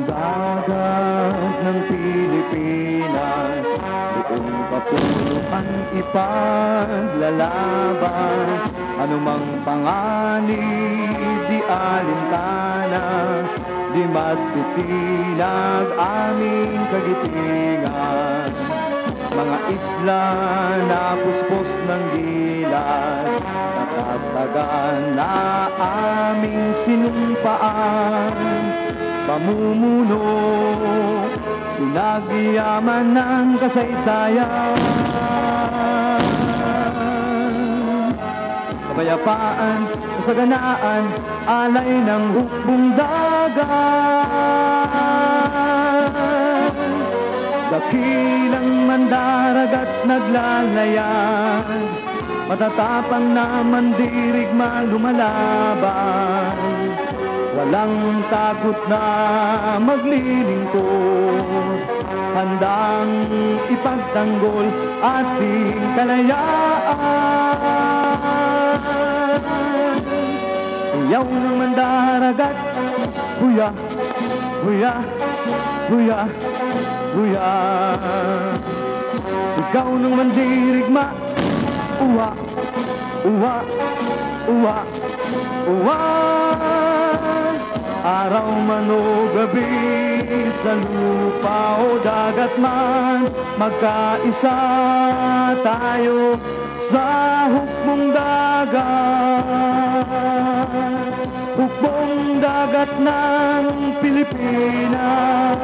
Dagat ng Pilipinas, buong kapulutan ipaglalaban. Anumang panganib di alintana, di matutinag aming kagitingan. Mga isla na puspos ng gilas, natatagan na aming sinumpaan. Pamumuno, pinagyaman ng kasaysayan. Kapayapaan, kasaganaan, alay ng hukbong dagat. Dakilang mandaragat naglalayan, matatapang na mandirigma lumalaban. Walang takot na maglilingkod, handang ipagtanggol ating kalayaan. Iyaw ng mandaragat, huya, huya, huya, huya. Sigaw ng mandirigma, uwa, uwa, uwa, uwa. Araw man o gabi, sa lupa o dagat man, magkaisa tayo sa hukbong dagat. Hukbong dagat ng Pilipinas.